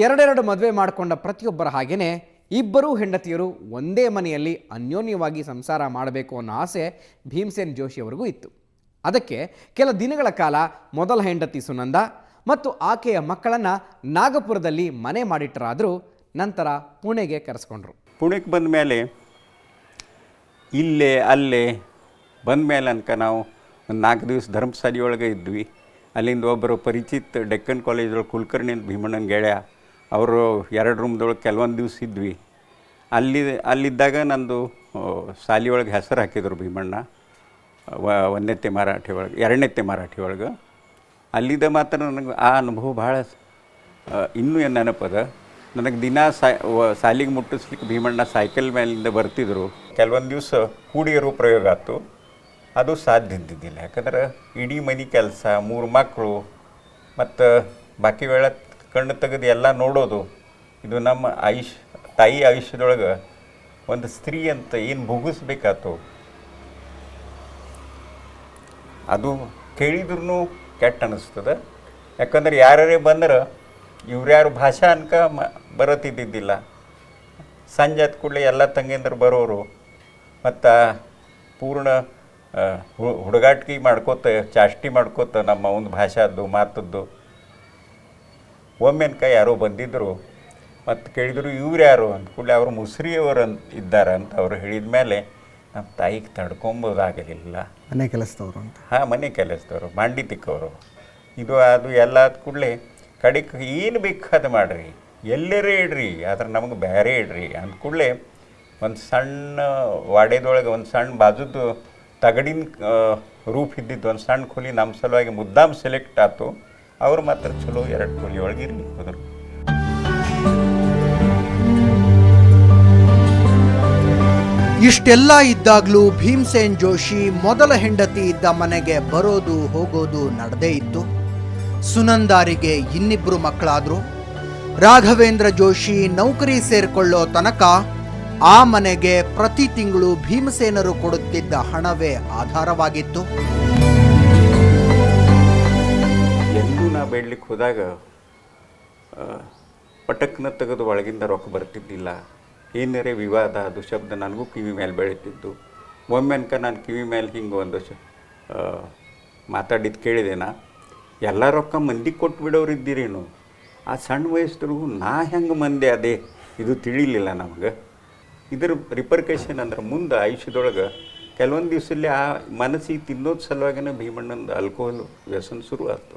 ಎರಡೆರಡು ಮದುವೆ ಮಾಡಿಕೊಂಡ ಪ್ರತಿಯೊಬ್ಬರ ಹಾಗೇನೆ ಇಬ್ಬರೂ ಹೆಂಡತಿಯರು ಒಂದೇ ಮನೆಯಲ್ಲಿ ಅನ್ಯೋನ್ಯವಾಗಿ ಸಂಸಾರ ಮಾಡಬೇಕು ಅನ್ನೋ ಆಸೆ ಭೀಮಸೇನ್ ಜೋಶಿ ಅವರಿಗೂ ಇತ್ತು. ಅದಕ್ಕೆ ಕೆಲ ದಿನಗಳ ಕಾಲ ಮೊದಲ ಹೆಂಡತಿ ಸುನಂದ ಮತ್ತು ಆಕೆಯ ಮಕ್ಕಳನ್ನು ನಾಗಪುರದಲ್ಲಿ ಮನೆ ಮಾಡಿಟ್ಟರಾದರೂ ನಂತರ ಪುಣೆಗೆ ಕರೆಸ್ಕೊಂಡ್ರು. ಪುಣೆಗೆ ಬಂದ ಮೇಲೆ ಇಲ್ಲೇ ಅಲ್ಲೇ ಬಂದ ಮೇಲೆ ಅನ್ಕ ನಾವು ಒಂದು 4 ದಿವಸ ಧರ್ಮಶಾಲೆಯೊಳಗೆ ಇದ್ವಿ. ಅಲ್ಲಿಂದ ಒಬ್ಬರು ಪರಿಚಿತ್ ಡೆಕ್ಕನ್ ಕಾಲೇಜೊಳಗೆ ಕುಲಕರ್ಣಿ ಅಂತ ಭೀಮಣ್ಣನ ಗೆಳೆಯ ಅವರು 2 ರೂಮ್ದೊಳಗೆ ಕೆಲವೊಂದು ದಿವಸ ಇದ್ವಿ. ಅಲ್ಲಿದ್ದಾಗ ನಂದು ಶಾಲೆಯೊಳಗೆ ಹೆಸರು ಹಾಕಿದರು ಭೀಮಣ್ಣ 1ನೇ ಮರಾಠಿ ಒಳಗೆ 2ನೇ ಮರಾಠಿ ಒಳಗೆ. ಅಲ್ಲಿದ್ದ ಮಾತ್ರ ನನಗೆ ಆ ಅನುಭವ ಭಾಳ ಇನ್ನೂ ಏನು ನೆನಪದ. ನನಗೆ ದಿನ ಶಾಲೆಗೆ ಮುಟ್ಟಿಸ್ಲಿಕ್ಕೆ ಭೀಮಣ್ಣ ಸೈಕಲ್ ಮೇಲಿಂದ ಬರ್ತಿದ್ರು. ಕೆಲವೊಂದು ದಿವಸ ಕೂಡಿಯರು ಪ್ರಯೋಗ ಆಯ್ತು, ಅದು ಸಾಧ್ಯ ಇದ್ದಿದ್ದಿಲ್ಲ. ಯಾಕಂದ್ರೆ ಇಡೀ ಮನೆ ಕೆಲಸ 3 ಮಕ್ಕಳು ಮತ್ತು ಬಾಕಿ ವೇಳೆ ಕಣ್ಣು ತೆಗೆದು ಎಲ್ಲ ನೋಡೋದು, ಇದು ನಮ್ಮ ತಾಯಿ ಆಯುಷ್ಯದೊಳಗೆ ಒಂದು ಸ್ತ್ರೀ ಅಂತ ಏನು ಭುಗಿಸ್ಬೇಕಾಯ್ತು ಅದು ಕೇಳಿದ್ರೂ ಕೆಟ್ಟ ಅನ್ನಿಸ್ತದೆ. ಯಾಕಂದ್ರೆ ಯಾರೇ ಬಂದ್ರೆ ಇವ್ರ್ಯಾರು ಭಾಷಾ ಅನ್ಕ ಬರತ್ತಿದ್ದಿದ್ದಿಲ್ಲ. ಸಂಜೆ ಆದ ಕೂಡಲೇ ಎಲ್ಲ ತಂಗಿಯಂದ್ರೆ ಬರೋರು ಮತ್ತು ಪೂರ್ಣ ಹುಡುಗಾಟಿಕೆ ಮಾಡ್ಕೋತ ಚಾಷ್ಟಿ ಮಾಡ್ಕೋತ ನಮ್ಮ ಒಂದು ಭಾಷಾದ್ದು ಮಾತದ್ದು. ಒಮ್ಮೆ ಅನ್ಕ ಯಾರೋ ಬಂದಿದ್ದರು ಮತ್ತು ಕೇಳಿದರು ಇವ್ರು ಯಾರು ಅಂದ ಕೂಡಲೇ ಅವರು ಮುಸ್ರಿಯವರು ಇದ್ದಾರೆ ಅಂತ ಅವರು ಹೇಳಿದ ಮೇಲೆ ನಮ್ಮ ತಾಯಿಗೆ ತಡ್ಕೊಂಬೋದಾಗಲಿಲ್ಲ. ಮನೆ ಕೆಲಸದವರು ಅಂತ. ಹಾಂ, ಮನೆ ಕೆಲಸದವರು, ಮಂಡಿ ತಿಕ್ಕವರು. ಇದು ಅದು ಎಲ್ಲ ಆದ ಕೂಡಲೇ ಕಡೆಗೆ ಏನು ಬೇಕಾದ ಮಾಡಿರಿ, ಎಲ್ಲರೇ ಇಡ್ರಿ, ಆದ್ರೆ ನಮಗೆ ಬೇರೆ ಇಡ್ರಿ ಅಂದ ಕೂಡಲೇ ಒಂದು ಸಣ್ಣ ವಾಡೆದೊಳಗೆ ಒಂದು ಸಣ್ಣ ಬಾಜುದು ತಗಡಿನ ರೂಪ್ ಇದ್ದಿದ್ದು ಒಂದು ಸಣ್ಣ ಕೂಲಿ ನಮ್ಮ ಸಲುವಾಗಿ ಮುದ್ದಾಮ್ ಸೆಲೆಕ್ಟ್ ಆಯ್ತು. ಅವ್ರು ಮಾತ್ರ ಚಲೋ 2 ಕೂಲಿ ಒಳಗೆ ಇರಲಿ ಹೋದರು. ಇಷ್ಟೆಲ್ಲ ಇದ್ದಾಗಲೂ ಭೀಮಸೇನ್ ಜೋಶಿ ಮೊದಲ ಹೆಂಡತಿ ಇದ್ದ ಮನೆಗೆ ಬರೋದು ಹೋಗೋದು ನಡೆದೇ ಇತ್ತು. ಸುನಂದಾರಿಗೆ ಇನ್ನಿಬ್ಬರು ಮಕ್ಕಳಾದ್ರು. ರಾಘವೇಂದ್ರ ಜೋಶಿ ನೌಕರಿ ಸೇರಿಕೊಳ್ಳೋ ತನಕ ಆ ಮನೆಗೆ ಪ್ರತಿ ತಿಂಗಳು ಭೀಮಸೇನರು ಕೊಡುತ್ತಿದ್ದ ಹಣವೇ ಆಧಾರವಾಗಿತ್ತು. ಎಲ್ಲೂ ನಾ ಬೇಡ್ಲಿಕ್ಕೆ ಹೋದಾಗ ಪಟಕ್ನ ತೆಗೆದು ಒಳಗಿಂದ ರೊಕ್ಕ ಬರ್ತಿದ್ದಿಲ್ಲ. ಏನಾರೇ ವಿವಾದ ಅದು ಶಬ್ದ ನನಗೂ ಕಿವಿ ಮೇಲೆ ಬೆಳೀತಿದ್ದು. ಒಮ್ಮೆ ಅನ್ಕ ನಾನು ಕಿವಿ ಮೇಲೆ ಹಿಂಗೆ ಒಂದು ಮಾತಾಡಿದ್ದು ಕೇಳಿದೆನಾ, ಎಲ್ಲ ರೊಕ್ಕ ಮಂದಿ ಕೊಟ್ಟು ಬಿಡೋರು ಇದ್ದೀರೇನು, ಆ ಸಣ್ಣ ವಯಸ್ಸರಿಗೂ ನಾ ಹೆಂಗೆ ಮಂದಿ ಅದೇ ಇದು ತಿಳಿಲಿಲ್ಲ ನಮಗೆ. ಇದರ ರಿಪರ್ಕಷನ್ ಅಂದ್ರೆ ಮುಂದೆ ಆಯುಷ್ಯದೊಳಗೆ ಕೆಲವೊಂದು ದಿವಸಲ್ಲಿ ಆ ಮನಸ್ಸಿಗೆ ತಿನ್ನೋದು ಸಲುವಾಗಿನ ಭೀಮಣ್ಣಂದು ಆಲ್ಕೋಹಾಲ್ ವ್ಯಸನ ಶುರು ಆಯ್ತು.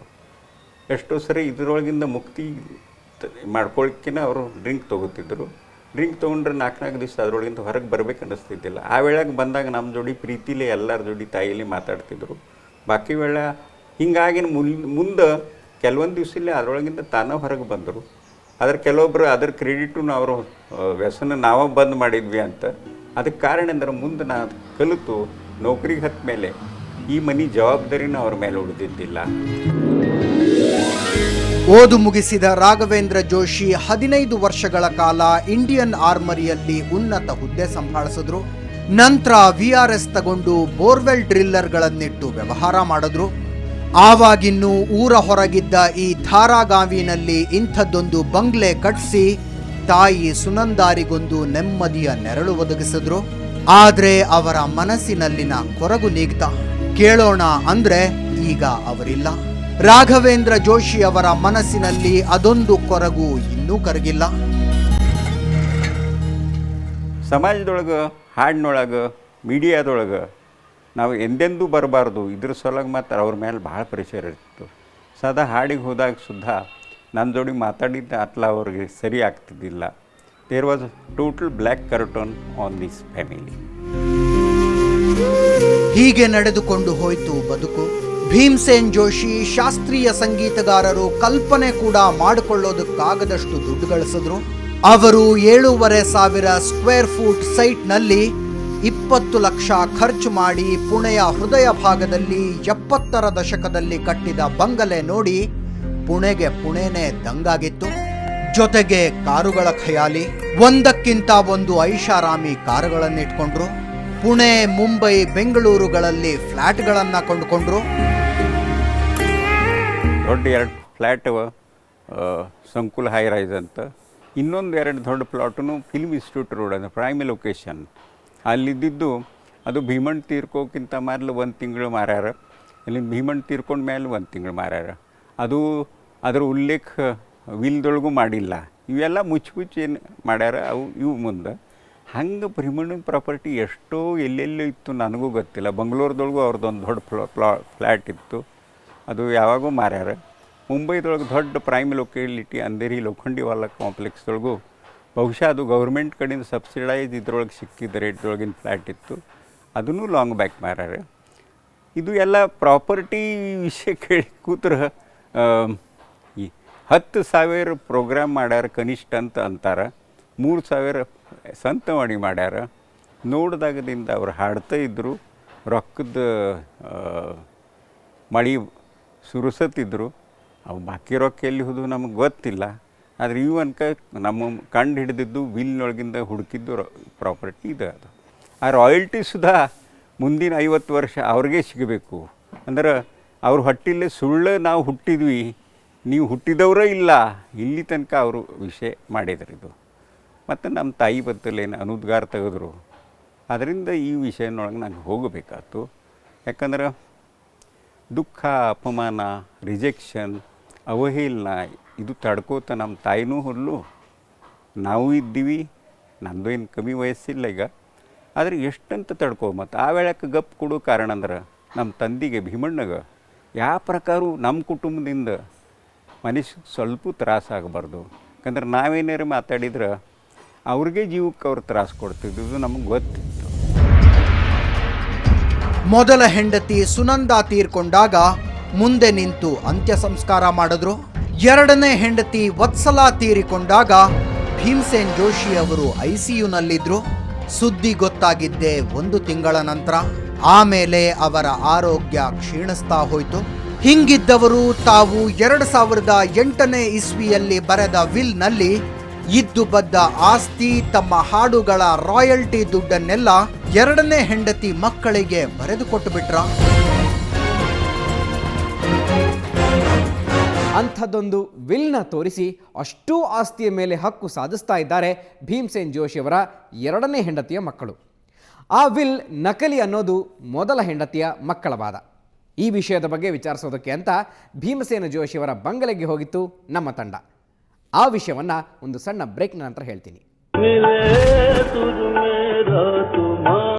ಎಷ್ಟೋ ಸರಿ ಇದರೊಳಗಿಂದ ಮುಕ್ತಿ ಮಾಡ್ಕೊಳಕ್ಕಿನ ಅವರು ಡ್ರಿಂಕ್ ತೊಗೋತಿದ್ರು. ಡ್ರಿಂಕ್ ತೊಗೊಂಡ್ರೆ 4 ದಿವಸ ಅದರೊಳಗಿಂದ ಹೊರಗೆ ಬರ್ಬೇಕು ಅನ್ನಿಸ್ತಿದ್ದಿಲ್ಲ. ಆ ವೇಳೆಗೆ ಬಂದಾಗ ನಮ್ಮ ಜೋಡಿ ಪ್ರೀತಿಲೇ ಎಲ್ಲರ ಜೋಡಿ ತಾಯಿಲಿ ಮಾತಾಡ್ತಿದ್ರು. ಬಾಕಿ ವೇಳೆ ಹೀಗಾಗಿ ಮುಂದೆ ಕೆಲವೊಂದು ದಿವಸಲ್ಲಿ ಅದರೊಳಗಿಂದ ತಾನೇ ಹೊರಗೆ ಬಂದರು. ಅದ್ರ ಕೆಲವೊಬ್ಬರು ಅದರ ಕ್ರೆಡಿಟು ಅವರು ವ್ಯಸನ ನಾವೇ ಬಂದ್ ಮಾಡಿದ್ವಿ ಅಂತ. ಅದಕ್ಕೆ ಕಾರಣ ಅಂದ್ರೆ ಮುಂದೆ ನಾ ಕಲಿತು ನೌಕರಿಗೆ ಹತ್ತ ಮೇಲೆ ಈ ಮನೆ ಜವಾಬ್ದಾರಿನ ಅವ್ರ ಮೇಲೆ ಉಳಿದಿದ್ದಿಲ್ಲ. ಓದು ಮುಗಿಸಿದ ರಾಘವೇಂದ್ರ ಜೋಶಿ 15 ವರ್ಷಗಳ ಕಾಲ ಇಂಡಿಯನ್ ಆರ್ಮರಿಯಲ್ಲಿ ಉನ್ನತ ಹುದ್ದೆ ಸಂಭಾಳಿಸಿದ್ರು. ನಂತರ VRS ತಗೊಂಡು ಬೋರ್ವೆಲ್ ಡ್ರಿಲ್ಲರ್ಗಳನ್ನಿಟ್ಟು ವ್ಯವಹಾರ ಮಾಡಿದ್ರು. ಆವಾಗಿನ್ನೂ ಊರ ಹೊರಗಿದ್ದ ಈ ಧಾರಾಗಾವಿನಲ್ಲಿ ಇಂಥದ್ದೊಂದು ಬಂಗ್ಲೆ ಕಟ್ಟಿಸಿ ತಾಯಿ ಸುನಂದಾರಿಗೊಂದು ನೆಮ್ಮದಿಯ ನೆರಳು ಒದಗಿಸಿದ್ರು. ಆದ್ರೆ ಅವರ ಮನಸ್ಸಿನಲ್ಲಿನ ಕೊರಗು ನೀಗ್ತಾ ಕೇಳೋಣ ಅಂದ್ರೆ ಈಗ ಅವರಿಲ್ಲ. ರಾಘವೇಂದ್ರ ಜೋಶಿ ಅವರ ಮನಸ್ಸಿನಲ್ಲಿ ಅದೊಂದು ಕೊರಗು ಇನ್ನೂ ಕರಗಿಲ್ಲ. ಸಮಾಜದೊಳಗೆ, ಹಾಡಿನೊಳಗೆ, ಮೀಡಿಯಾದೊಳಗೆ ನಾವು ಎಂದೆಂದೂ ಬರಬಾರ್ದು, ಇದ್ರ ಸಲುವಾಗಿ ಮಾತ್ರ ಅವ್ರ ಮೇಲೆ ಭಾಳ ಪ್ರೆಷರ್ ಇರ್ತಿತ್ತು. ಸದಾ ಹಾಡಿಗೆ ಹೋದಾಗ ಸುದ್ದ ನನ್ನ ಜೋಡಿ ಮಾತಾಡಿದ್ದ ಅತ್ಲ ಅವ್ರಿಗೆ ಸರಿ ಆಗ್ತಿದ್ದಿಲ್ಲ. There was total black curtain on this family. ಹೀಗೆ ನಡೆದುಕೊಂಡು ಹೋಯಿತು ಬದುಕು. ಭೀಮಸೇನ್ ಜೋಶಿ ಶಾಸ್ತ್ರೀಯ ಸಂಗೀತಗಾರರು ಕಲ್ಪನೆ ಕೂಡ ಮಾಡಿಕೊಳ್ಳೋದಕ್ಕಾಗದಷ್ಟು ದುಡ್ಡು ಗಳಿಸಿದ್ರು. ಅವರು 7,500 ಸ್ಕ್ವೇರ್ ಫೂಟ್ ಸೈಟ್ನಲ್ಲಿ 20 ಲಕ್ಷ ಖರ್ಚು ಮಾಡಿ ಪುಣೆಯ ಹೃದಯ ಭಾಗದಲ್ಲಿ 70ರ ದಶಕದಲ್ಲಿ ಕಟ್ಟಿದ ಬಂಗಲೆ ನೋಡಿ ಪುಣೆನೇ ದಂಗಾಗಿತ್ತು. ಜೊತೆಗೆ ಕಾರುಗಳ ಖಯಾಲಿ, ಒಂದಕ್ಕಿಂತ ಒಂದು ಐಷಾರಾಮಿ ಕಾರುಗಳನ್ನಿಟ್ಕೊಂಡ್ರು. ಪುಣೆ, ಮುಂಬೈ, ಬೆಂಗಳೂರುಗಳಲ್ಲಿ ಫ್ಲ್ಯಾಟ್ಗಳನ್ನು ಕೊಂಡುಕೊಂಡ್ರು. ದೊಡ್ಡ 2 ಫ್ಲ್ಯಾಟ್ ಅವ, ಸಂಕುಲ್ ಹೈ ರೈಸ್ ಅಂತ. ಇನ್ನೊಂದು 2 ದೊಡ್ಡ ಪ್ಲಾಟನು ಫಿಲ್ಮ್ ಇನ್ಸ್ಟಿಟ್ಯೂಟ್ ರೋಡ್ ಅಂದರೆ ಪ್ರೈಮ್ ಲೊಕೇಶನ್ ಅಲ್ಲಿದ್ದಿದ್ದು. ಅದು ಭೀಮಣ್ಣ ತೀರ್ಕೋಕ್ಕಿಂತ ಮೊದಲು 1 ತಿಂಗಳು ಮಾರ್ಯಾರ. ಇಲ್ಲಿಂದ ಭೀಮಣ್ಣ ತೀರ್ಕೊಂಡ ಮೇಲೆ 1 ತಿಂಗಳು ಮಾರ್ಯಾರ. ಅದು ಅದರ ಉಲ್ಲೇಖ ವಿಲ್ದೊಳಗೂ ಮಾಡಿಲ್ಲ. ಇವೆಲ್ಲ ಮುಚ್ಚಿ ಏನು ಮಾಡ್ಯಾರ ಇವು ಮುಂದೆ. ಹಂಗೆ ಭೀಮಣ್ಣನ ಪ್ರಾಪರ್ಟಿ ಎಷ್ಟೋ ಎಲ್ಲೆಲ್ಲೂ ಇತ್ತು, ನನಗೂ ಗೊತ್ತಿಲ್ಲ. ಬೆಂಗಳೂರದೊಳಗೂ ಅವ್ರದ್ದೊಂದು ದೊಡ್ಡ ಫ್ಲ್ಯಾಟ್ ಇತ್ತು, ಅದು ಯಾವಾಗೂ ಮಾರ್ಯಾರ. ಮುಂಬೈದೊಳಗೆ ದೊಡ್ಡ ಪ್ರೈಮ್ ಲೊಕೇಲಿಟಿ ಅಂಧೇರಿ ಲೋಖಂಡಿವಾಲ ಕಾಂಪ್ಲೆಕ್ಸ್ದೊಳಗೂ ಬಹುಶಃ ಅದು ಗೌರ್ಮೆಂಟ್ ಕಡೆಯಿಂದ ಸಬ್ಸಿಡೈಸ್ ಇದ್ರೊಳಗೆ ಸಿಕ್ಕಿದ್ದ ರೇಟ್ದೊಳಗಿನ ಫ್ಲ್ಯಾಟ್ ಇತ್ತು, ಅದನ್ನು ಲಾಂಗ್ ಬ್ಯಾಕ್ ಮಾರ್ಯಾರ. ಇದು ಎಲ್ಲ ಪ್ರಾಪರ್ಟಿ ವಿಷಯ ಕೇಳಿ ಕೂತ್ರೆ ಈ 10,000 ಪ್ರೋಗ್ರಾಮ್ ಮಾಡ್ಯಾರ ಕನಿಷ್ಠ ಅಂತ ಅಂತಾರೆ. 3,000 ಸಂತವಾಣಿ ಮಾಡ್ಯಾರ. ನೋಡಿದಾಗದಿಂದ ಅವ್ರು ಹಾಡ್ತಾ ಇದ್ದರು, ರೊಕ್ಕದ ಮಳೆ ಸುರಿಸತ್ತಿದ್ರು. ಅವು ಬಾಕಿ ರೊಕ್ಕ ಎಲ್ಲಿ ಹೋದು ನಮಗೆ ಗೊತ್ತಿಲ್ಲ. ಆದರೆ ಇವು ಅನ್ಕ ನಮ್ಮ ಕಂಡು ಹಿಡಿದಿದ್ದು ವಿಲ್ನೊಳಗಿಂದ ಹುಡುಕಿದ್ದು ಪ್ರಾಪರ್ಟಿ ಇದೆ. ಅದು ಆ ರಾಯಲ್ಟಿ ಸುಧಾ ಮುಂದಿನ 50 ವರ್ಷ ಅವ್ರಿಗೆ ಸಿಗಬೇಕು. ಅಂದ್ರೆ ಅವ್ರ ಹೊಟ್ಟಿಲ್ಲೇ ಸುಳ್ಳು ನಾವು ಹುಟ್ಟಿದ್ವಿ, ನೀವು ಹುಟ್ಟಿದವರೇ ಇಲ್ಲ, ಇಲ್ಲಿ ತನಕ ಅವರು ವಿಷಯ ಮಾಡಿದ್ರು ಇದು. ಮತ್ತು ನಮ್ಮ ತಾಯಿ ಬತ್ತಲೇನು ಅನುದ್ಗಾರ ತೆಗೆದ್ರು. ಅದರಿಂದ ಈ ವಿಷಯನೊಳಗೆ ನಂಗೆ ಹೋಗಬೇಕಾಯ್ತು. ಯಾಕಂದ್ರೆ ದುಃಖ, ಅಪಮಾನ, ರಿಜೆಕ್ಷನ್, ಅವಹೇಳನ ಇದು ತಡ್ಕೋತ ನಮ್ಮ ತಾಯಿನೂ ಹುಲ್ಲು, ನಾವು ಇದ್ದೀವಿ. ನಂದು ಏನು ಕಮ್ಮಿ ವಯಸ್ಸಿಲ್ಲ ಈಗ, ಆದರೆ ಎಷ್ಟಂತ ತಡ್ಕೋ. ಮತ್ತು ಆ ವೇಳಕ್ಕೆ ಗಪ್ ಕೊಡೋ ಕಾರಣ ಅಂದ್ರೆ ನಮ್ಮ ತಂದೆಗೆ ಭೀಮಣ್ಣಗೆ ಯಾವ ಪ್ರಕಾರ ನಮ್ಮ ಕುಟುಂಬದಿಂದ ಮನುಷ್ಯಗೆ ಸ್ವಲ್ಪ ತ್ರಾಸಾಗಬಾರ್ದು. ಯಾಕಂದ್ರೆ ನಾವೇನಾರು ಮಾತಾಡಿದ್ರೆ ಅವ್ರಿಗೆ ಜೀವಕ್ಕೆ ಅವ್ರು ತ್ರಾಸು ಕೊಡ್ತಿದ್ದು ನಮಗೆ ಗೊತ್ತಿತ್ತು. ಮೊದಲ ಹೆಂಡತಿ ಸುನಂದಾ ತೀರ್ಕೊಂಡಾಗ ಮುಂದೆ ನಿಂತು ಅಂತ್ಯ ಸಂಸ್ಕಾರ ಮಾಡಿದ್ರು. ಎರಡನೇ ಹೆಂಡತಿ ವತ್ಸಲ ತೀರಿಕೊಂಡಾಗ ಭೀಮ್ಸೇನ್ ಜೋಶಿ ಅವರು ICUನಲ್ಲಿದ್ರು. ಸುದ್ದಿ ಗೊತ್ತಾಗಿದ್ದೇ 1 ತಿಂಗಳ ನಂತರ. ಆಮೇಲೆ ಅವರ ಆರೋಗ್ಯ ಕ್ಷೀಣಿಸ್ತಾ ಹೋಯಿತು. ಹಿಂಗಿದ್ದವರು ತಾವು 2008ನೇ ಇಸ್ವಿಯಲ್ಲಿ ಬರೆದ ವಿಲ್ನಲ್ಲಿ ಇದ್ದು ಬದ್ದ ಆಸ್ತಿ, ತಮ್ಮ ಹಾಡುಗಳ ರಾಯಲ್ಟಿ ದುಡ್ಡನ್ನೆಲ್ಲ ಎರಡನೇ ಹೆಂಡತಿ ಮಕ್ಕಳಿಗೆ ಬರೆದುಕೊಟ್ಟು ಬಿಟ್ರ. ಅಂಥದ್ದೊಂದು ವಿಲ್ನ ತೋರಿಸಿ ಅಷ್ಟೂ ಆಸ್ತಿಯ ಮೇಲೆ ಹಕ್ಕು ಸಾಧಿಸ್ತಾ ಇದ್ದಾರೆ ಭೀಮ್ಸೇನ್ ಜೋಶಿಯವರ ಎರಡನೇ ಹೆಂಡತಿಯ ಮಕ್ಕಳು. ಆ ವಿಲ್ ನಕಲಿ ಅನ್ನೋದು ಮೊದಲ ಹೆಂಡತಿಯ ಮಕ್ಕಳ ವಾದ. ಈ ವಿಷಯದ ಬಗ್ಗೆ ವಿಚಾರಿಸೋದಕ್ಕೆ ಅಂತ ಭೀಮಸೇನ ಜೋಶಿಯವರ ಬಂಗಲೆಗೆ ಹೋಗಿತ್ತು ನಮ್ಮ ತಂಡ. ಆ ವಿಷಯವನ್ನು ಒಂದು ಸಣ್ಣ ಬ್ರೇಕ್ನ ನಂತರ ಹೇಳ್ತೀನಿ.